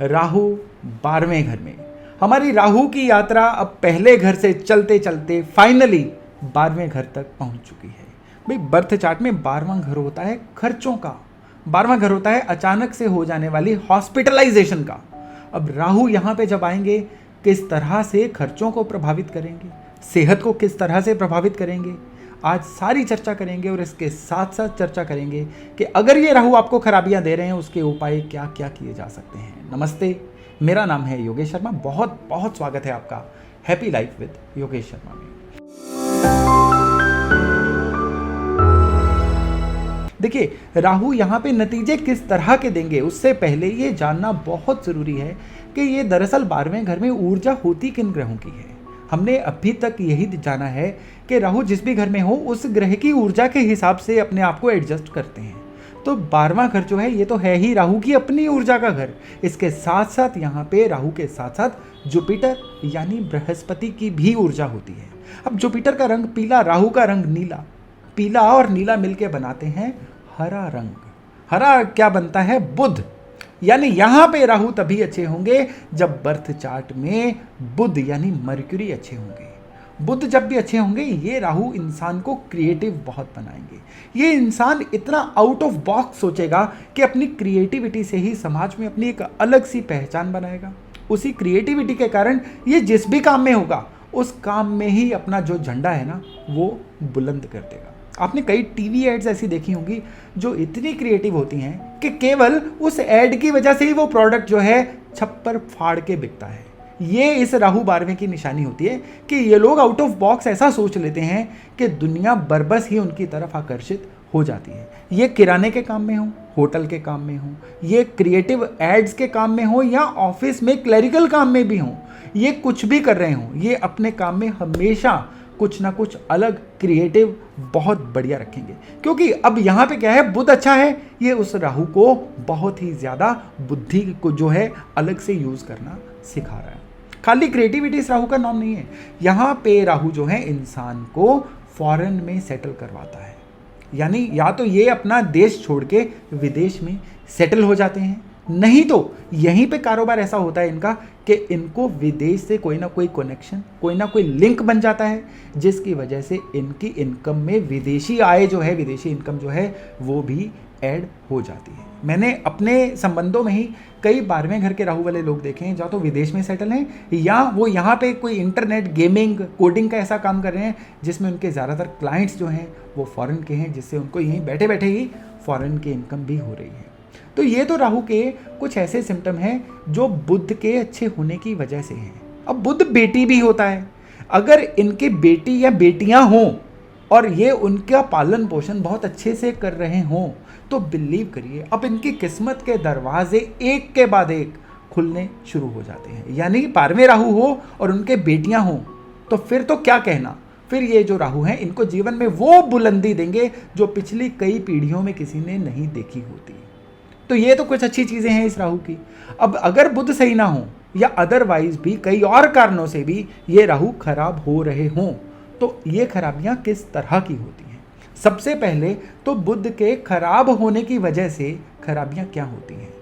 राहु 12वें घर में। हमारी राहु की यात्रा अब पहले घर से चलते चलते फाइनली 12वें घर तक पहुंच चुकी है। भाई बर्थ चार्ट में 12वां घर होता है खर्चों का, 12वां घर होता है अचानक से हो जाने वाली हॉस्पिटलाइजेशन का। अब राहु यहाँ पे जब आएंगे किस तरह से खर्चों को प्रभावित करेंगे, सेहत को किस तरह से प्रभावित करेंगे, आज सारी चर्चा करेंगे। और इसके साथ साथ चर्चा करेंगे कि अगर ये राहु आपको खराबियां दे रहे हैं उसके उपाय क्या क्या किए जा सकते हैं। नमस्ते, मेरा नाम है योगेश शर्मा, बहुत बहुत स्वागत है आपका happy life with Yogesh Sharma में। देखिए, राहु यहाँ पे नतीजे किस तरह के देंगे उससे पहले ये जानना बहुत ज़रूरी है कि ये दरअसल 12वें घर में ऊर्जा होती किन ग्रहों की है। हमने अभी तक यही जाना है कि राहु जिस भी घर में हो उस ग्रह की ऊर्जा के हिसाब से अपने आप को एडजस्ट करते हैं। तो 12वां घर जो है ये तो है ही राहु की अपनी ऊर्जा का घर। इसके साथ साथ यहाँ पे राहु के साथ साथ जुपिटर यानी बृहस्पति की भी ऊर्जा होती है। अब जुपिटर का रंग पीला, राहु का रंग नीला, पीला और नीला मिलके बनाते हैं हरा रंग। हरा क्या बनता है? बुध। यानी यहां पे राहु तभी अच्छे होंगे जब बर्थ चार्ट में बुध यानी मर्क्यूरी अच्छे होंगे। बुध जब भी अच्छे होंगे ये राहु इंसान को क्रिएटिव बहुत बनाएंगे। ये इंसान इतना आउट ऑफ बॉक्स सोचेगा कि अपनी क्रिएटिविटी से ही समाज में अपनी एक अलग सी पहचान बनाएगा। उसी क्रिएटिविटी के कारण ये जिस भी काम में होगा उस काम में ही अपना जो झंडा है ना वो बुलंद कर देगा। आपने कई टीवी एड्स ऐसी देखी होंगी जो इतनी क्रिएटिव होती हैं कि केवल उस एड की वजह से ही वो प्रोडक्ट जो है छप्पर फाड़ के बिकता है। ये इस राहु 12वें की निशानी होती है कि ये लोग आउट ऑफ बॉक्स ऐसा सोच लेते हैं कि दुनिया बरबस ही उनकी तरफ आकर्षित हो जाती है। ये किराने के काम में हो, होटल के काम में हो, ये क्रिएटिव एड्स के काम में हो या ऑफिस में क्लरिकल काम में भी हो, ये कुछ भी कर रहे हो, ये अपने काम में हमेशा कुछ ना कुछ अलग क्रिएटिव बहुत बढ़िया रखेंगे। क्योंकि अब यहाँ पे क्या है, बुध अच्छा है, ये उस राहु को बहुत ही ज़्यादा बुद्धि को जो है अलग से यूज़ करना सिखा रहा है। खाली क्रिएटिविटी इस राहु का नाम नहीं है। यहाँ पे राहु जो है इंसान को फॉरेन में सेटल करवाता है। यानी या तो ये अपना देश छोड़ के विदेश में सेटल हो जाते हैं, नहीं तो यहीं पे कारोबार ऐसा होता है इनका कि इनको विदेश से कोई ना कोई कनेक्शन, कोई ना कोई लिंक बन जाता है जिसकी वजह से इनकी इनकम में विदेशी आय जो है, विदेशी इनकम जो है वो भी ऐड हो जाती है। मैंने अपने संबंधों में ही कई 12वें घर के राहु वाले लोग देखे हैं जो तो विदेश में सेटल हैं या वो यहाँ पे कोई इंटरनेट गेमिंग कोडिंग का ऐसा काम कर रहे हैं जिसमें उनके ज़्यादातर क्लाइंट्स जो हैं वो फॉरेन के हैं, जिससे उनको यहीं बैठे बैठे ही फॉरेन की इनकम भी हो रही है। तो ये तो राहु के कुछ ऐसे सिम्टम हैं जो बुध के अच्छे होने की वजह से हैं। अब बुध बेटी भी होता है। अगर इनके बेटी या बेटियां हों और ये उनका पालन पोषण बहुत अच्छे से कर रहे हों तो बिलीव करिए अब इनकी किस्मत के दरवाजे एक के बाद एक खुलने शुरू हो जाते हैं। यानी 12वें राहु हो और उनके बेटियां हों तो फिर तो क्या कहना, फिर ये जो राहु हैं इनको जीवन में वो बुलंदी देंगे जो पिछली कई पीढ़ियों में किसी ने नहीं देखी होती। तो ये तो कुछ अच्छी चीज़ें हैं इस राहु की। अब अगर बुध सही ना हो या अदरवाइज भी कई और कारणों से भी ये राहु खराब हो रहे हों तो ये खराबियां किस तरह की होती हैं। सबसे पहले तो बुध के खराब होने की वजह से खराबियां क्या होती हैं।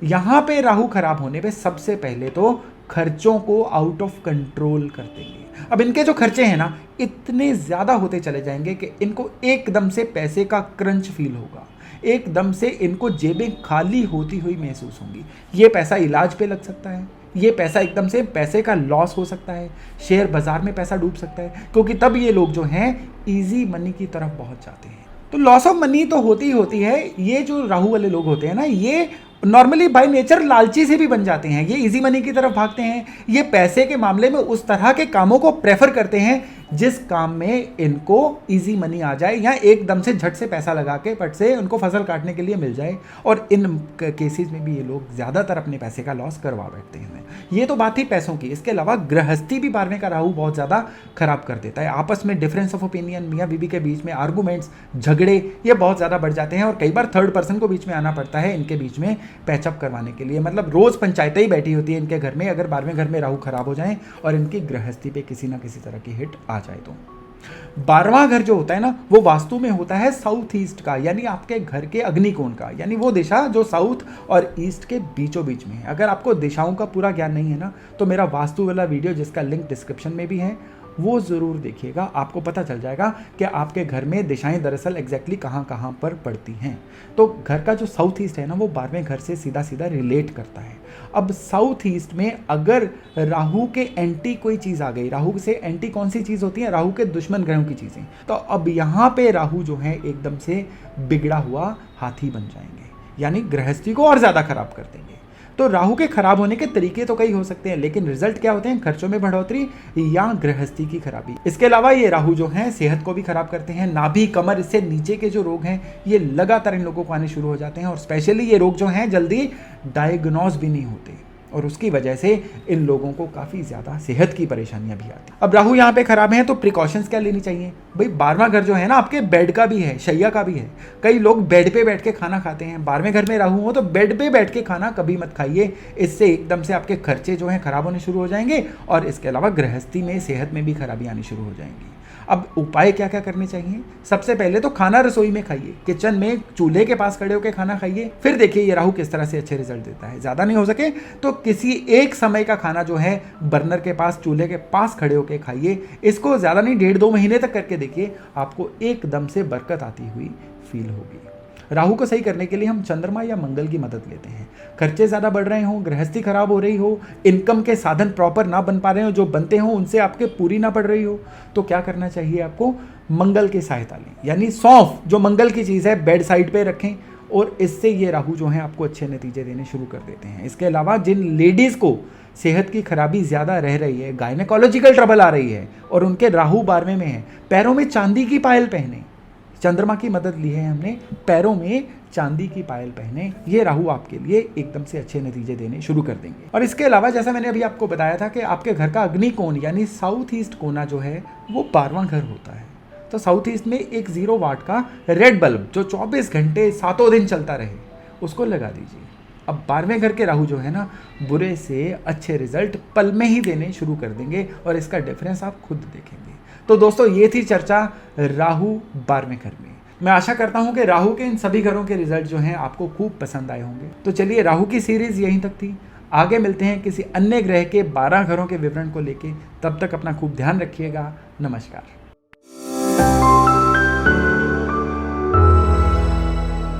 यहाँ पे राहु खराब होने पे सबसे पहले तो खर्चों को आउट ऑफ कंट्रोल कर देंगे। अब इनके जो खर्चे हैं ना इतने ज़्यादा होते चले जाएंगे कि इनको एकदम से पैसे का क्रंच फील होगा, एकदम से इनको जेबें खाली होती हुई महसूस होंगी। ये पैसा इलाज पे लग सकता है, ये पैसा एकदम से पैसे का लॉस हो सकता है, शेयर बाजार में पैसा डूब सकता है, क्योंकि तब ये लोग जो हैं इजी मनी की तरफ पहुंच जाते हैं। तो लॉस ऑफ मनी तो होती ही होती है। ये जो राहु वाले लोग होते हैं ना ये नॉर्मली बाय नेचर लालची से भी बन जाते हैं, ये इजी मनी की तरफ भागते हैं। ये पैसे के मामले में उस तरह के कामों को प्रेफर करते हैं जिस काम में इनको इजी मनी आ जाए या एकदम से झट से पैसा लगा के पट से उनको फसल काटने के लिए मिल जाए। और इन केसेस में भी ये लोग ज़्यादातर अपने पैसे का लॉस करवा बैठते हैं। ये तो बात ही पैसों की। इसके अलावा गृहस्थी भी 12वें का राहु बहुत ज़्यादा खराब कर देता है। आपस में डिफरेंस ऑफ ओपिनियन, मियाँ बीवी के बीच में आर्गूमेंट्स, झगड़े ये बहुत ज़्यादा बढ़ जाते हैं और कई बार थर्ड पर्सन को बीच में आना पड़ता है इनके बीच में पैचअप करवाने के लिए। मतलब रोज़ पंचायतें ही बैठी होती है इनके घर में अगर 12वें घर में राहु खराब हो जाए और इनकी गृहस्थी पे किसी ना किसी तरह की हिट आ जाए तो। 12वां घर जो होता है ना, वो वास्तु में होता है साउथ ईस्ट का, यानी आपके घर के अग्निकोण का, यानी वो दिशा जो साउथ और ईस्ट के बीचों बीच में है। अगर आपको दिशाओं का पूरा ज्ञान नहीं है ना, तो मेरा वास्तु वाला वीडियो जिसका लिंक डिस्क्रिप्शन में भी है वो ज़रूर देखिएगा, आपको पता चल जाएगा कि आपके घर में दिशाएं दरअसल एग्जैक्टली कहाँ कहाँ पर पड़ती हैं। तो घर का जो साउथ ईस्ट है ना, वो 12वें घर से सीधा सीधा रिलेट करता है। अब साउथ ईस्ट में अगर राहु के एंटी कोई चीज़ आ गई, राहु से एंटी कौन सी चीज़ होती है, राहु के दुश्मन ग्रहों की चीज़ें, तो अब यहाँ पे राहु जो है एकदम से बिगड़ा हुआ हाथी बन जाएंगे, यानी गृहस्थी को और ज़्यादा खराब कर देंगे। तो राहु के खराब होने के तरीके तो कई हो सकते हैं, लेकिन रिजल्ट क्या होते हैं, खर्चों में बढ़ोतरी या गृहस्थी की खराबी। इसके अलावा ये राहु जो है सेहत को भी खराब करते हैं। नाभि, कमर, इससे नीचे के जो रोग हैं ये लगातार इन लोगों को आने शुरू हो जाते हैं, और स्पेशली ये रोग जो हैं जल्दी डायग्नोज भी नहीं होते, और उसकी वजह से इन लोगों को काफ़ी ज़्यादा सेहत की परेशानियां भी आती हैं। अब राहु यहाँ पे खराब है तो प्रिकॉशंस क्या लेनी चाहिए भाई। 12वां घर जो है ना आपके बेड का भी है, शैया का भी है। कई लोग बेड पे बैठ के खाना खाते हैं। 12वें घर में राहु हो तो बेड पे बैठ के खाना कभी मत खाइए, इससे एकदम से आपके खर्चे जो हैं खराब होने शुरू हो जाएंगे, और इसके अलावा गृहस्थी में, सेहत में भी खराबी आनी शुरू हो जाएंगी। अब उपाय क्या क्या करने चाहिए, सबसे पहले तो खाना रसोई में खाइए, किचन में चूल्हे के पास खड़े होकर खाना खाइए। फिर देखिए ये राहु किस तरह से अच्छे रिजल्ट देता है। ज़्यादा नहीं हो सके तो किसी एक समय का खाना जो है बर्नर के पास, चूल्हे के पास खड़े होकर खाइए। इसको ज़्यादा नहीं, 1.5-2 महीने तक करके देखिए, आपको एकदम से बरकत आती हुई फील होगी। राहु को सही करने के लिए हम चंद्रमा या मंगल की मदद लेते हैं। खर्चे ज़्यादा बढ़ रहे हो, गृहस्थी खराब हो रही हो, इनकम के साधन प्रॉपर ना बन पा रहे हो, जो बनते हो उनसे आपके पूरी ना पड़ रही हो, तो क्या करना चाहिए आपको, मंगल की सहायता लें। यानी सौंफ जो मंगल की चीज़ है बेड साइड पे रखें, और इससे ये राहु जो है आपको अच्छे नतीजे देने शुरू कर देते हैं। इसके अलावा जिन लेडीज़ को सेहत की खराबी ज़्यादा रह रही है, गायनेकोलॉजिकल ट्रबल आ रही है, और उनके राहु 12वें में है, पैरों में चांदी की पायल पहने, चंद्रमा की मदद ली है हमने, पैरों में चांदी की पायल पहने, ये राहु आपके लिए एकदम से अच्छे नतीजे देने शुरू कर देंगे। और इसके अलावा जैसा मैंने अभी आपको बताया था कि आपके घर का अग्निकोण यानी साउथ ईस्ट कोना जो है वो 12वां घर होता है। तो साउथ ईस्ट में एक 0 वाट का रेड बल्ब जो 24 घंटे 7 दिन चलता रहे, उसको लगा दीजिए। अब 12वें घर के राहु जो है ना, बुरे से अच्छे रिजल्ट पल में ही देने शुरू कर देंगे, और इसका डिफरेंस आप खुद देखेंगे। तो दोस्तों ये थी चर्चा राहु 12वें घर में। मैं आशा करता हूं कि राहु के इन सभी घरों के रिजल्ट जो हैं आपको खूब पसंद आए होंगे। तो चलिए, राहु की सीरीज यहीं तक थी। आगे मिलते हैं किसी अन्य ग्रह के 12 घरों के विवरण को लेके। तब तक अपना खूब ध्यान रखिएगा। नमस्कार।